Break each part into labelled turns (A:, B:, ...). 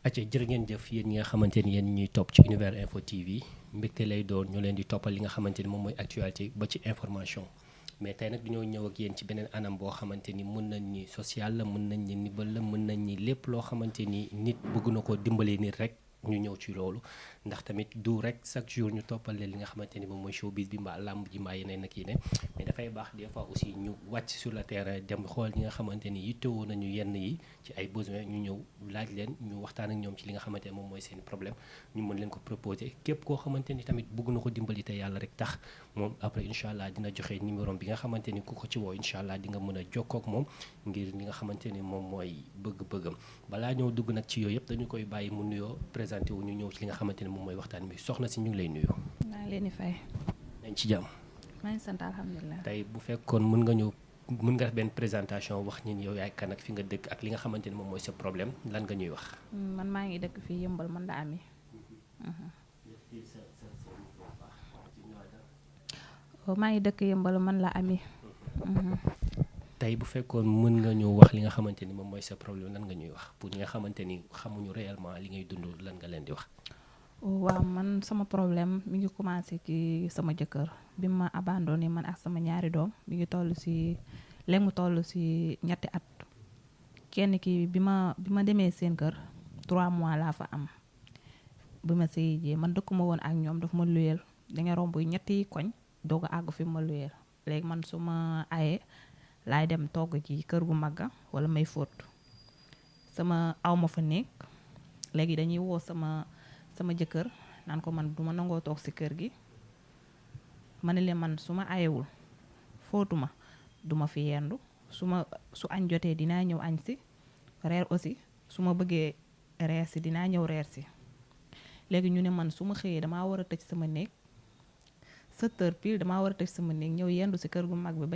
A: acca jërë ngeen jëf yéen ñi nga xamante ni yéen ñuy topp ci Univers Info TV mbégte lay doon ñu leen di toppal li nga xamante ni moom mooy actualité ba ci information mais tey nag dañoo ñëw ak yéen ci beneen anam boo xamante ni mën nañ ni social la mën nañ ni ndimbal la mën nañ ni lépp loo xamante ni nit bëgg na ko dimbalee nit rek ñu ñëw ci loolu ndax tamit du rek chaque jour ñu toppal leen li nga xamante ni moom mooy showbiz bi mbaa làmb ji mbaa yeneen ak yeneen mais dafay baax des fois aussi ñu wàcc sur le terrain dem xool ñi nga xamante ni yittewoo nañu yenn yi ci ay besoins ñu ñëw laaj leen ñu waxtaan ak ñoom ci li nga xamante ne moom mooy seen problème ñu mën leen ko proposer képp koo xamante ni tamit bëgg na ko dimbali te yàlla rek tax moom après incha allah dina joxe numéro bi nga xamante ni ku ko ci woo incha allah di nga mën a jokkoo ak moom ngir li nga xamante ni moom mooy bëgg-bëggam balaa ñëw dugg nag ci yooyu yëpp dañu koy bàyyi mu nuyoo présenté wu ñu ñëw ci li nga xamante ni moom mooy waxtaan bi soxna si ñu ngi lay nuyu.
B: maa ngi leen di fay.
A: nañ ci jàmm.
B: maa ngi sant alhamdulilah.
A: tey bu fekkoon mën nga def benn présentation wax ñin yow yaay kan ak fi nga dëkk ak li nga xamante ni moom mooy sa problème lan nga ñuy wax.
B: man maa ngi dëkk fii yëmbal man la ami. maa ngi dëkk yëmbal man la ami.
A: tey bu fekkoon mën nga ñu wax li nga xamante ni moom mooy sa problème lan nga ñuy wax pour ñi nga xamante ni xamuñu réellement li ngay dund lan nga leen di wax.
B: waaw man sama problème mi ngi commencé ci sama jëkkër bi ma abandonné man ak sama ñaari doom mi ngi toll si léegi mu toll si ñetti at kenn ki bi ma demee seen kër 3 mois laa fa am bi ma sëy jee man dëkkuma woon ak ñoom daf ma luyeel danga romb ñetti koñ doog a àgg fi ma luyeel léegi man su ma ayee laay dem togg ci kër gu magga wala may fóot sama awma fa nekk léegi dañuy woo sama jëkkër naan ko man duma nangoo toog ci kër gi ma ne leen man su ma ayewul fóotuma duma fi yendu su añ jotee dinaa ñëw añ si reer aussi su ma bëggee reer si dinaa ñëw reer si léegi ñu ne man su ma xëyee damaa war a tëj sama néeg 7 heures pile damaa war a tëj sama néeg ñëw yendu ci kër gu mag bi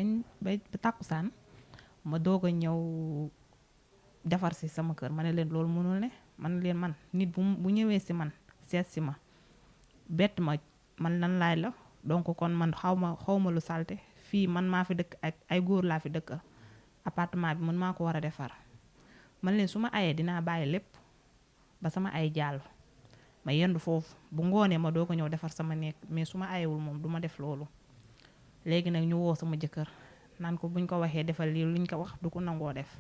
B: ba tàkkusaan ma doog a ñëw defar ci sama kër ma ne leen loolu mënul ne man leen man nit bu ñëwee ci man seet si ma bett ma man lan laay la donc kon man xawma lu salte fii man maa fi dëkk ak ay góor laa fi dëkk appartement bi man maa ko war a defar man leen su ma ayee dinaa bàyyi lépp ba sama ay jàll ma yendu foofu bu ngoonee ma doo ko ñëw defar sama nekk mais su ma ayewul moom du ma def loolu léegi nag ñu woo sama jëkkër naan ko buñ ko waxee defal lii luñ ko wax du ko nangoo def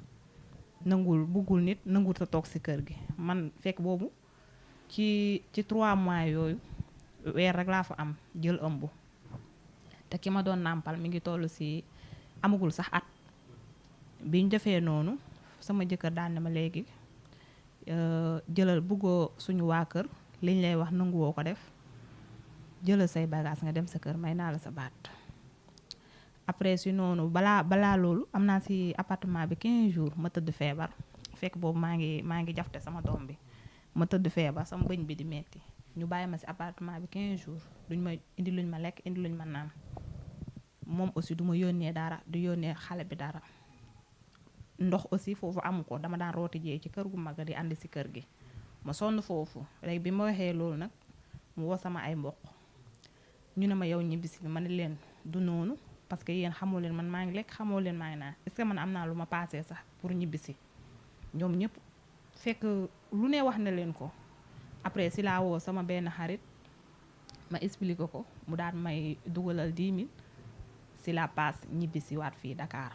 B: buggul nit nangul sa toog ci kër gi man fekk boobu ci 3 mois yooyu weer rek laa fa am jël ëmb te ki ma doon nàmpal mi ngi toll ci amagul sax at biñ defee noonu sama jëkkër daan ne ma léegi jëlal buggoo suñu waa kër liñ lay wax nanguwoo ko def jëlal say bagage nga dem sa kër may naa la sa baat après si noonu balaa loolu am naa ci appartement bi 15 jours ma tëdd feebar fekk boobu maa ngi jafte sama doom bi ma tëdd feebar sama bëñ bi di metti ñu bàyyi ma ci appartement bi 15 jours duñ ma indi luñ ma lekk indi luñ ma naan moom aussi du ma yónnee dara du yónnee xale bi dara ndox aussi foofu amu ko dama daan rooti jee ci kër gu mag di andi ci kër gi ma sonn foofu léegi bi ma waxee loolu nag mu woo sama ay mbokk ñu ne ma yow ñibbisi bi ma ne leen du noonu parce que yéen xamoo leen man maa ngi lekk xamoo leen maa ngi naan est-ce que man am naa lu ma paasee sax pour ñibbisi ñoom ñëpp fekk lu ne wax na leen ko après si laa woo sama benn xarit ma expliqué ko mu daan may dugalal 10 000 si la paas ñibbisi waat fii Dakar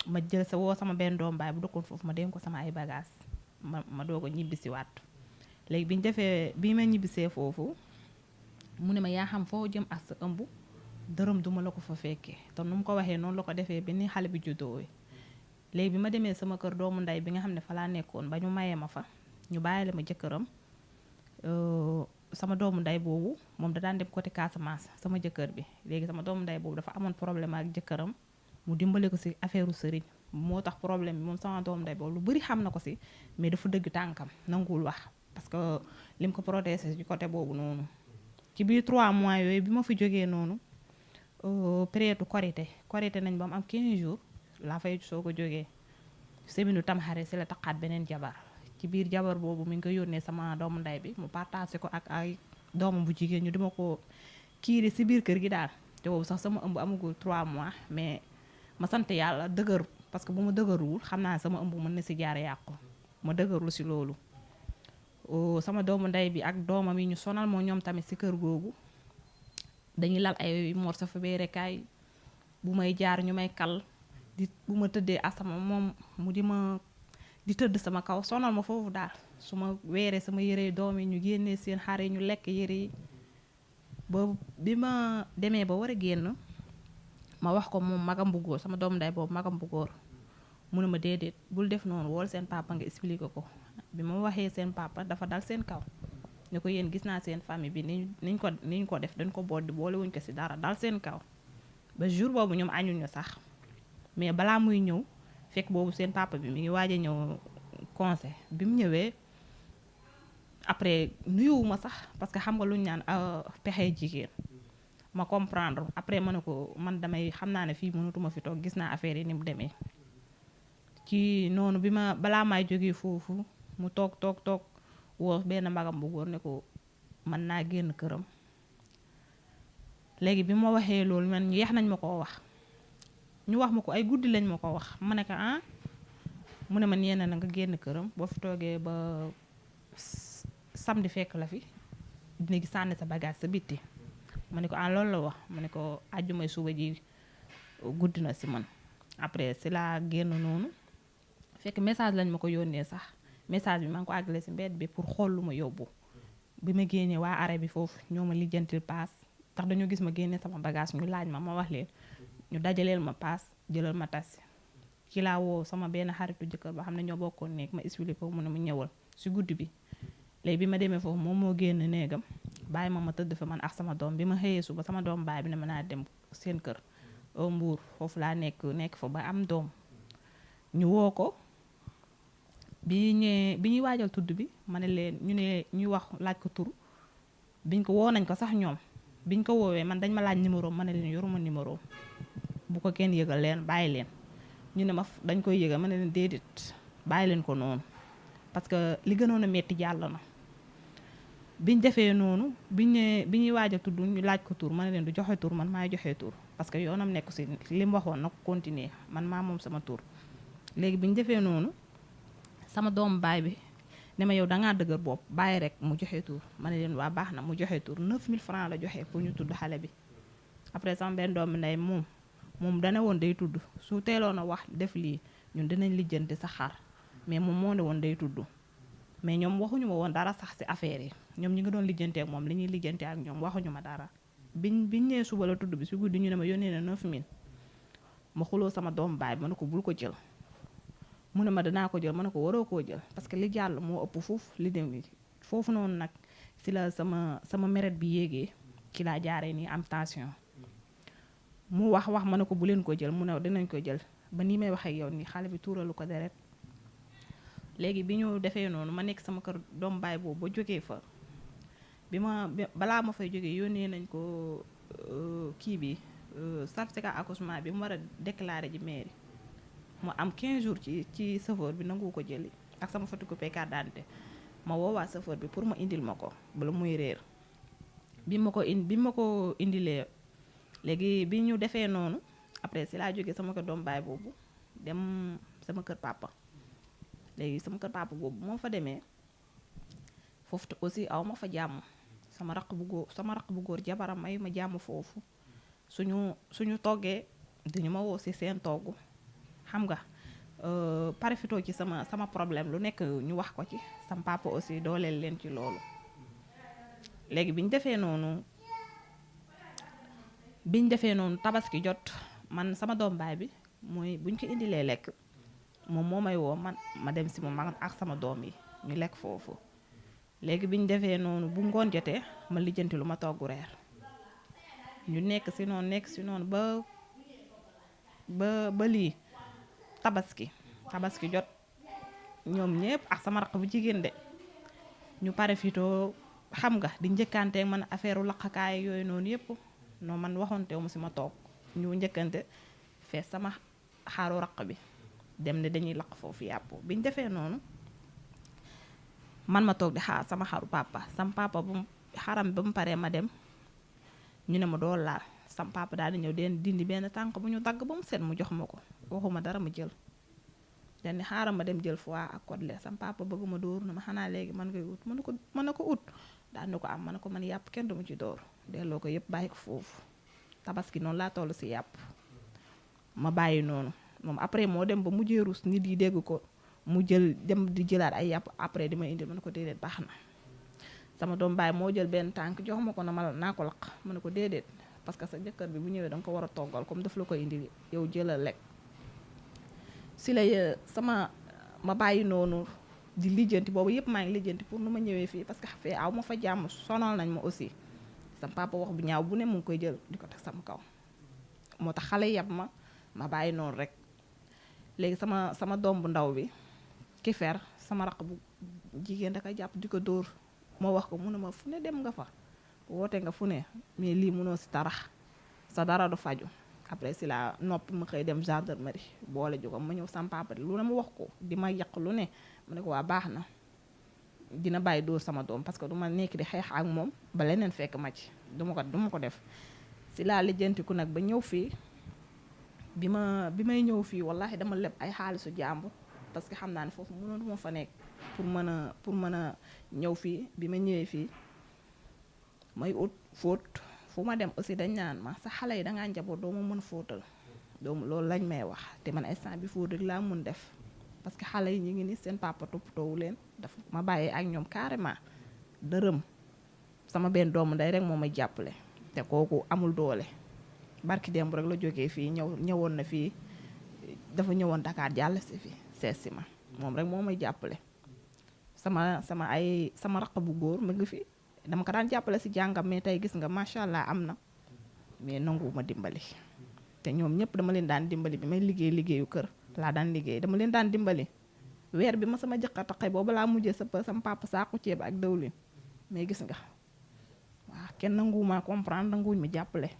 B: ma jël woo sama benn doom baay bu dëkkoon foofu ma dénk ko sama ay bagages ma doog a ñibbisi waat léegi bi ma ñibbisee foofu mu ne ma yaa xam foo jëm ak sa ëmb dërëm duma la ko fa fekkee te nu mu ko waxee noonu la ko defee bi ni xale bi juddoo léegi bi ma demee sama kër doomu ndey bi nga xam ne fa laa nekkoon ba ñu mayee ma fa ñu bàyyile ma jëkkëram sama doomu ndey boobu moom da daan dem côté Casamance sama jëkkër bi léegi sama doomu ndey boobu dafa amoon problème ak jëkkëram mu dimbale ko ci affaire sëriñ moo tax problème bi moom sama doomu ndey boobu lu bari xam na ko ci mais dafa dëgg tànkam nanguwul wax parce que lim ko protégé ci côté boobu noonu ci biir 3 mois yooyu bi ma fi jógee noonu période korité nañ ba mu am 15 jours laa fay soo ko jógee seminu tamxarit ci la taqaat beneen jabar ci biir jabar boobu mi ngi ko yónnee sama doomu ndey bi mu partagé ko ak ay doomam bu jigéen ñu dima ko kiiri ci biir kër gi daal te boobu sax sama ëmb amagul 3 mois mais ma sant yàlla dëgër parce que bu ma dëgëruwul xam naa sama ëmb mën na ci jaar yàqu ma dëgërlu ci loolu sama doomu ndey bi ak doomam yi ñu sonal moo ñoom tamit ci kër googu dañuy lal ay morso fa beerekaay bu may jaar ñu may kal di bu ma tëddee asama moom mu di tëdd sama kaw sonal ma foofu daal su ma weeree sama yére doom yi ñu génnee seen xar yi ñu lekk yére yi ba bi ma demee ba war a génn ma wax ko moom magam bu góor sama doomu ndey boobu magam bu góor mu ne ma déedéet bul def noonu wool seen papa nga expliqué ko bi ma waxee seen papa dafa dal seen kaw ne ko yéen gis naa seen famille bi niñ ko def dañ ko boddi boole wuñ ko ci dara dal seen kaw ba jour boobu ñoom añuñu sax mais balaa muy ñëw fekk boobu seen papa bi mi ngi waaj a ñëw conseil bi mu ñëwee après nuyuwuma sax parce que xam nga lu ñu naan pexe jigéen ma comprendre après ma ne ko man damay xam naa ne fii mënatuma fi toog gis naa affaire yi ni mu demee ci noonu bi ma balaa may jógee foofu mu toog woo benn magam bu góor ne ko mën naa génn këram léegi bi ma waxee loolu man yeex nañ ma koo wax ñu wax ma ko ay guddi lañ ma ko wax ma ne ko mu ne ma nee na nga génn këram boo fi toogee ba samedi fekk la fi dina gi sànni sa bagage sa bitti ma ne ko loolu la wax ma ne ko àjjumay suba ji guddi na si man après si laa génn noonu fekk message lañ ma ko yónnee sax message bi maa ngi ko àggale si mbedd bi pour xool lu ma yóbbu bi ma génnee waa arrêt bi foofu ñoo ma lijjantil paas ndax dañoo gis ma génne sama bagage ñu laaj ma wax leen ñu dajaleel ma paas jëlal ma taxi ci laa woo sama benn xaritu jëkkër ba xam ne ñoo bokkoon néeg ma expliqué ko mu ne mu ñëwal si guddi bi léegi bi ma demee foofu moom moo génn néegam bàyyi ma tëdd fa man ak sama doom bi ma xëyee suba sama doom baay bi ne ma naa dem seen kër Mbuur foofu laa nekk fa ba am doom ñu woo ko bi ñuy waajal tudd bi ma ne leen ñu ne ñuy wax laaj ko tur biñ ko woo nañ ko sax ñoom biñ ko woowee man dañ ma laaj numéro ma ne leen yoruma numéro bu ko kenn yëgal leen bàyyi leen ñu ne ma dañ koy yëgal ma ne leen déedéet bàyyi leen ko noonu parce que li gënoon a metti jàll na biñ defee noonu bi ñuy waaj a tudd ñu laaj ko tur ma ne leen du joxe tur man maay joxe tur parce que yoonam nekk si li mu waxoon na ko continuer man maa moom sama tur léegi biñ defee noonu sama doom baay bi ne ma yow dangaa dëgër bopp bàyyi rek mu joxe tur ma ne leen waa baax na mu joxe tur 9000 francs la joxe pour ñu tudd xale bi après sama benn doom bi ndey moom dana woon day tudd su teeloon a wax def lii ñun dinañ lijjanti sa xar mais moom moo ne woon day tudd mais ñoom waxuñu ma woon dara sax ci affaire yi ñoom ñi ngi doon lijjantee ak moom li ñuy lijjantee ak ñoom waxuñu ma dara biñ ñëwee suba la tudd bi ci guddi ñu ne ma yónnee na 9000 ma xuloo sama doom baay ma ne ko bul ko jël mu ne ma danaa ko jël ma ne ko waroo koo jël parce que li jàll moo ëpp foofu li dem li foofu noonu nag ci la sama meret bi yéegee ci laa jaaree nii am tension mu wax ma ne ko bu leen ko jël mu ne dinañ ko jël ba nii may wax ak yow nii xale bi tuuralu ko deret léegi bi ñu defee noonu ma nekk sama kër doom baay boobu ba jógee fa balaa ma fay jógee yónnee nañ ko kii bi certificat accouchement bi mu war a déclarer ji mairie mu am 15 jours ci chauffeur bi nangu ko jëli ak sama photocopie carte d'identité ma woowaa chauffeur bi pour ma indil ma ko bala muy réer bi ma ko indilee léegi bi ñu defee noonu après si laa jógee sama kër doom baay boobu dem sama kër papa léegi sama kër papa boobu moo fa demee foofu aussi aw ma fa jàmm sama raq bu góor jabaram may ma jàmm foofu suñu toggee dañu ma woo si seen togg xam nga parafitoo ci sama problème lu nekk ñu wax ko ci sama papa aussi dooleel leen ci loolu léegi biñ defee noonu tabaski jot man sama doom baay bi mooy buñ ko indilee lekk moom moo may woo ma dem si moom ak sama doom yi ñu lekk foofu léegi biñ defee noonu bu ngoon jotee ma lijjanti lu ma togg reer ñu nekk si noonu ba lii tabaski jot ñoom ñëpp ak sama raq bu jigéen de ñu parafitoo xam nga di njëkkante man affaire laqakaay yooyu noonu yëpp non man waxoontewu ma si ma toog ñu njëkkante fees sama xaaru raq bi dem ne dañuy laq foofu yàpp biñ defee noonu man ma toog di xaar sama xaru papa sama papa bu xaram ba mu paree ma dem ñu ne ma doo laal sama papa daal di ñëw den dindi benn tànk bu ñu dagg ba mu set mu jox ma ko waxuma dara ma jël dañ ne xaaral ma dem jël foie ak côtelette sama papa bëgg ma dóor na ma xanaa léegi man ngay ut mën na ko ut daan na ko am man ko man yàpp kenn du ma ci dóor delloo ko yëpp bàyyi ko foofu tabaski noonu laa toll si yàpp ma bàyyi noonu moom après moo dem ba mujjee rus nit yi dégg ko mu jël dem di jëlaat ay yàpp après di ma indil ma ne ko déedéet baax na sama doom baay moo jël benn tànk jox ma ko na ma naa ko laq ma ne ko déedéet parce que sa jëkkër bi bu ñëwee danga ko war a toggal comme daf la koy indil yow jëlal lekk si la ma bàyyi noonu di lijjanti boobu yëpp maa ngi lijjanti pour nu ma ñëwee fii parce que fee aw ma fa jàmm sonal nañ ma aussi sama papa wax bu ñaaw bu ne mu ngi koy jël di ko teg sama kaw moo tax xale yab ma bàyyi noonu rek léegi sama doom bu ndaw bi ki fer sama raq bu jigéen da koy jàpp di ko dóor moo wax ko mu ne ma fu ne dem nga fa woote nga fu ne mais lii mënoo si tarax sa dara du faju après si la noppi ma xëy dem gendarmerie boole jógam ma ñëw sama papa lu ne ma wax ko di ma yàq lu ne ma ne ko waa baax na dina bàyyi dóor sama doom parce que du ma nekk di xeex ak moom ba leneen fekk ma ci du ma ko def si laa lijjantiku nag ba ñëw fii bi may ñëw fii wallahi dama leb ay xaalisu jàmbur parce que xam naa ne foofu mënoon moo fa nekk pour mën a ñëw fii bi ma ñëwee fii may ut fóot fu ma dem aussi dañ naan ma sa xale yi dangaa njaboot doo ma mën fóotal loolu lañ may wax te man instant bi fóot rek laa mun def parce que xale yi ñu ngi ni seen papa toppatoowu leen dafa ma bàyyee ak ñoom carrément dërëm sama benn doomu ndey rek moo may jàppale te kooku amul doole barki démb rek la jógee fii ñëwoon na fii dafa ñëwoon Dakar jàll si fi seet si ma moom rek moo may jàppale sama raq bu góor mu ngi fi dama ko daan jàppale si jàngam mais tey gis nga macha allah am na mais nanguwuma dimbali te ñoom ñëpp dama leen daan dimbali bi may liggéeyu kër laa daan liggéey dama leen daan dimbali weer bi ma sama jëkkër taxay boobu laa mujjee sama papa saaku ceeb ak dawlin mais gis nga waaw kenn nanguwuma comprendre nanguwuñ ma jàppale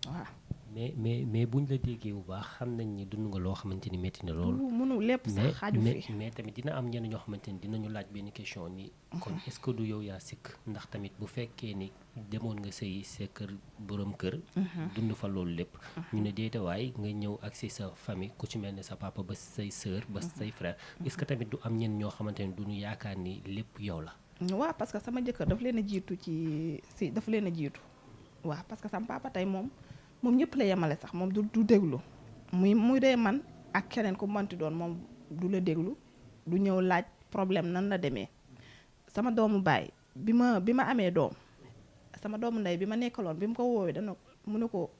B: waaw.
A: mais buñ la déggee bu baax xam nañ ni dund nga loo xamante ni métti na loolu.
B: mënu lépp sax xaju fi
A: mais tamit dina am ñenn ñoo xamante ni dinañu laaj benn question ni. kon est-ce que du yow yaa sikk ndax tamit bu fekkee ni demoon nga sëy sa kër borom kër. dund fa loolu lépp. ñu ne déetawaay nga ñëw ak si sa famille ku ci mel ne sa papa ba say sœur ba say frère. est-ce que tamit du am ñenn ñoo xamante ni duñu yaakaar ni lépp yow la.
B: waaw parce que sama jëkkër daf leen a jiitu daf leen a jiitu waaw parce que sama papa tey moom ñëpp la yemale sax moom du déglu muy dee man ak keneen ku manti doon moom du la déglu du ñëw laaj problème nan la demee sama doomu baay bi ma amee doom sama doomu ndey bi ma nekkaloon bi mu ko woowee mu ne ko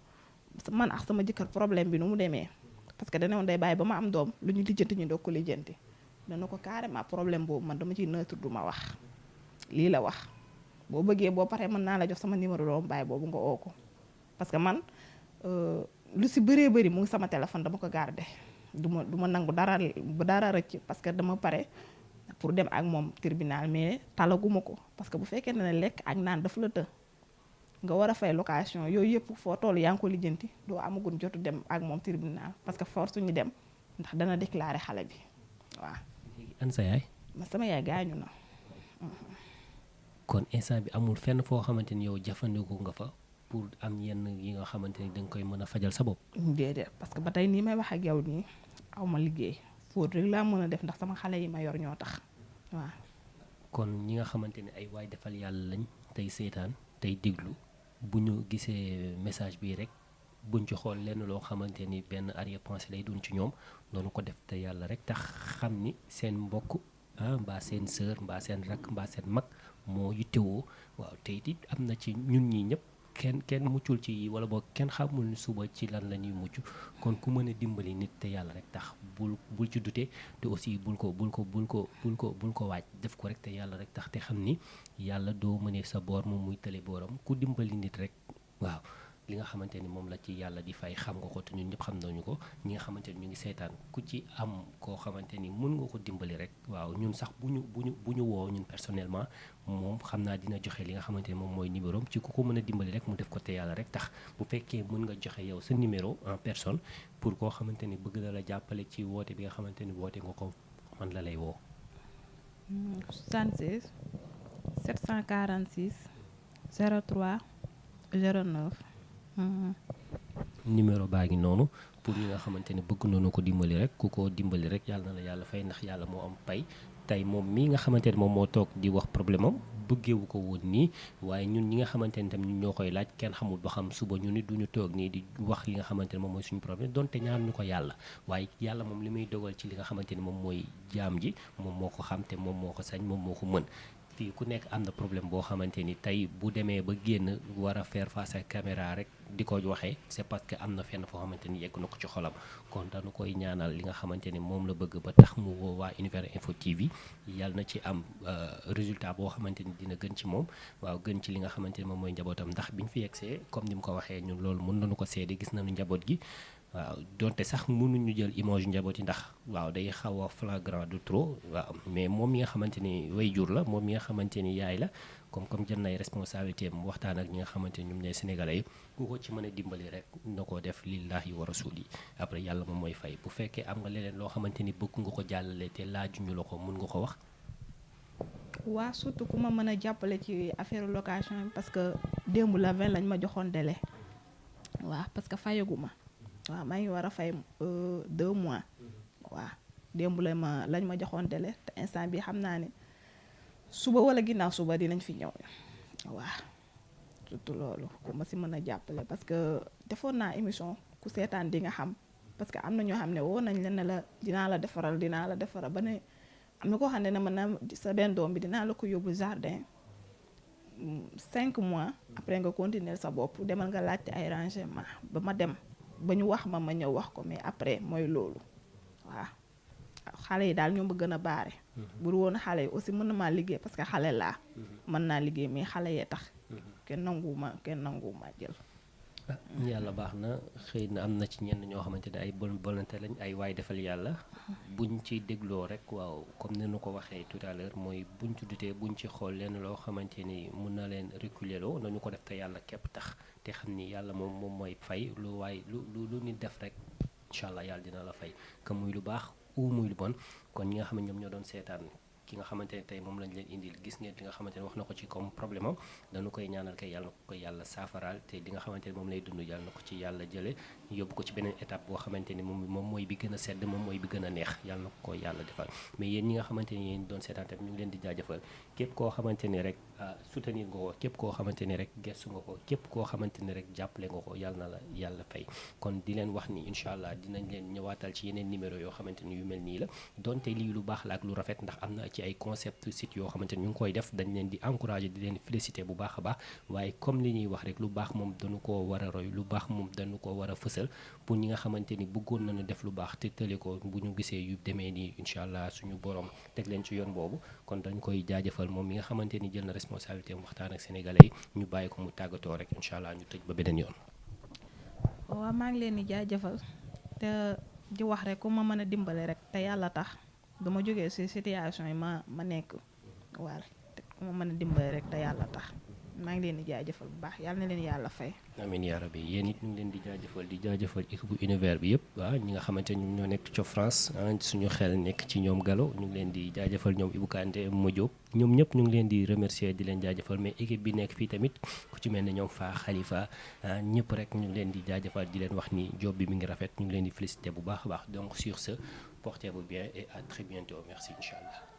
B: man ak sama jëkkër problème bi nu mu demee parce que dana woon day bàyyi ba ma am doom lu ñu lijjanti ñu doog ko lijjanti dana ko carrément problème boobu man dama ciy neutre du ma wax lii la wax boo bëggee boo paree mën naa la jox sama numéro doomu baay boobu nga oo ko parce que man lu si bëree bëri mu ngi sama téléphone dama ko garder du ma nangu dara rëcc parce que dama pare pour dem ak moom tribunal mais talaguma ko parce que bu fekkee ne lekk ak naan dafa la të nga war a fay location yooyu yëpp foo toll yaa ngi ko lijjanti doo amagul jotu dem ak moom tribunal parce que force ñu dem ndax dana déclarer xale bi waaw.
A: léegi an sa yaay.
B: sama yaay gaañu na.
A: kon instant bi amul fenn foo xamante ni yow jëfandiku nga fa pour am yenn yi nga xamante ni danga koy mën a fajal sa bopp.
B: déedéet parce que ba tey nii may wax ak yow nii aw ma liggéey fóot rek laa mën a def ndax sama xale yi ma yor ñoo tax waaw.
A: kon ñi nga xamante ni ay waay defal yàlla lañ tey seetaan tey déglu bu ñu gisee message bii rek buñ ci xool lenn loo xamante ni benn arrière-pensée lay doon ci ñoom noonu ko def te yàlla rek tax xam ni seen mbokk mbaa seen sœur mbaa seen rakk mbaa seen mag moo yittewoo waaw tey it am na ci ñun ñii ñëpp kenn muccul ci wala boog kenn xamul ni suba ci lan la ñuy mucc kon ku mën a dimbali nit te yàlla rek tax bul ci dute te aussi bul ko waaj def ko rek te yàlla rek tax te xam ni yàlla doo mënee sa boor moom muy tële booram ku dimbali nit rek waaw li nga xamante ni moom la ci yàlla di fay xam nga ko te ñun ñëpp xam nañu ko ñi nga xamante ni ñu ngi seetaan ku ci am koo xamante ni mën nga ko dimbali rek waaw ñun sax bu ñu woo ñun personnellement moom xam naa dina joxe li nga xamante ni moom mooy numéro am ci ku ko mën a dimbali rek mu def ko te yàlla rek tax bu fekkee mën nga joxe yow sa numéro en personne pour koo xamante ni bëgg na la jàppale ci woote bi nga xamante ni woote nga ko man la lay woo.
B: 76 746 03 09.
A: numéro baa ngi noonu pour ñi nga xamante ne bëgg nañu ko dimbali rek ku ko dimbali rek yàlla na la yàlla fay ndax yàlla moo am pay. tey moom mii nga xamante ne moom moo toog di wax problème am bëggeewu ko woon nii waaye ñun ñi nga xamante ne tam ñun ñoo koy laaj kenn xamul ba xam suba ñu ni duñu toog nii di wax li nga xamante ne moom mooy suñu problème donte ñaan ñu ko yàlla waaye yàlla moom li muy dogal ci li nga xamante ni moom mooy jaam ji moom moo ko xam te moom moo ko sañ moom moo ko mën. fii ku nekk am na problème boo xamante ni tey bu demee ba génn war a faire face à caméra rek di ko waxee c'est parce que am na fenn foo xamante ni yegg na ko ci xolam kon dañu koy ñaanal li nga xamante ni moom la bëgg ba tax mu woo waa Univers Info TV yàlla na ci am résultat boo xamante ni dina gën ci moom waaw gën ci li nga xamante ni moom mooy njabootam ndax bi ñu fi yegsee comme ni mu ko waxee ñun loolu mën nañu ko seede gis nañu njaboot gi. waaw donte sax mënuñu jël image njaboot yi ndax waaw day xaw a flagrant de trop waaw mais moom mi nga xamante ni waajur la moom mi nga xamante ni yaay la comme jël nay responsabilité am waxtaan ak ñi nga xamante ni ñoom ñooy sénégalais yi ku ko ci mën a dimbali rek na ko def lillahi wa rasuli après yàlla moom mooy fay bu fekkee am nga leneen loo xamante ni bëgg nga ko jàllale te laajuñu la ko mun nga ko wax.
B: waa surtout ku ma mën a jàppale ci affaire location yi parce que démb la 20 lañ ma joxoon délai waaw parce que fayagu ma. waaw maa ngi war a fay 2 mois waaw démb lañ ma joxoon délai te instant bi xam naa ne suba wala ginnaaw suba dinañ fi ñëw waaw surtout loolu ku ma si mën a jàppale parce que defoon naa émission ku seetaan di nga xam parce que am na ñoo xam ne woo nañ la ne la dinaa la defaral ba ne am na koo xam ne ne mën na sa benn doom bi dinaa la ko yóbbu jardin 5 mois après nga continuer sa bopp demal nga laajte ay rangement ba ma dem ba ñu wax ma ñëw wax ko mais après mooy loolu waaw xale yi daal ñoo ma gën a baare bur woon xale yi aussi mën na maa liggéey parce que xale laa mën naa liggéey mais xale yee tax kenn nanguwuma jël
A: yàlla baax na xëy na am na ci ñenn ñoo xamante ne ay bonne volonté lañ ay waay defal yàlla buñ ci dégloo rek waaw comme ni nu ko waxee tout à l'heure mooy buñ ci dutee buñ ci xool leen loo xamante ni mun na leen reculer loo nañu ko def te yàlla képp tax te xam ni yàlla moom mooy fay lu waay lu nit def rek incha allah yàlla dina la fay que muy lu baax ou muy lu bon kon ñi nga xam ne ñoom ñoo doon seetaan ki nga xamante ne tey moom lañ leen indil gis ngeen li nga xamante ne wax na ko ci comme problème am dañu koy ñaanal kay yàlla na ko yàlla saafaraal te li nga xamante ne moom lay dund yàlla na ko ci yàlla jële yóbbu ko ci beneen étape boo xamante ni moom mooy bi gën a sedd moom mooy bi gën a neex yàlla na ko yàlla defal mais yéen ñi nga xamante ni yéen doon seetaan tamit ñu ngi leen di jaajëfal képp koo xamante ni rek soutenir nga ko képp koo xamante ni rek gestu nga ko képp koo xamante ni rek jàppale nga ko yàlla na la yàlla fay kon di leen wax ni incha allah dinañ leen ñëwaatal ci yeneen numéro yoo xamante ni yu mel nii la donte lii lu baax la ak lu rafet ndax am na ci ay concept site yoo xamante ni ñu ngi koy def dañ leen di encourager di leen féliciter bu baax a baax waaye comme li ñuy wax rek lu baax moom dañu koo war a roy lu baax moom dañu ko war a fësal pour ñi nga xamante ni bëggoon nañu def lu baax te tële ko bu ñu gisee yu demee nii incha allah suñu borom teg leen ci yoon boobu kon dañ koy jaajëfal moom mi nga xamante ni jël na responsabilité am waxtaan ak sénégalais yi ñu bàyyi ko mu tàggatoo rek incha allah ñu tëj ba beneen yoon.
B: waaw maa ngi leen di jaajëfal te di wax rek ku ma mën a dimbale rek te yàlla tax dama jógee ci situation yi ma nekk waaw te ku ma mën a dimbale rek te yàlla tax maa ngi leen di jaajëfal bu baax yàlla na leen yàlla fay.
A: amiin yaa rabbi yéen it ñu ngi leen di jaajëfal équipe bu univers bi yëpp waaw ñi nga xamante ni ñoo nekk ca France suñu xel nekk ci ñoom Gallo ñu ngi leen di jaajëfal ñoom Ibou Kanté Modjo ñoom ñëpp ñu ngi leen di remercier di leen jaajëfal mais équipe bi nekk fii tamit ku ci mel ne ñoom Fa Khalifa ñëpp rek ñu ngi leen di jaajëfal di leen wax ni job bi mi ngi rafet ñu ngi leen di féliciter bu baax a baax donc sur ce portez-vous bien et à très bientôt merci incha allah.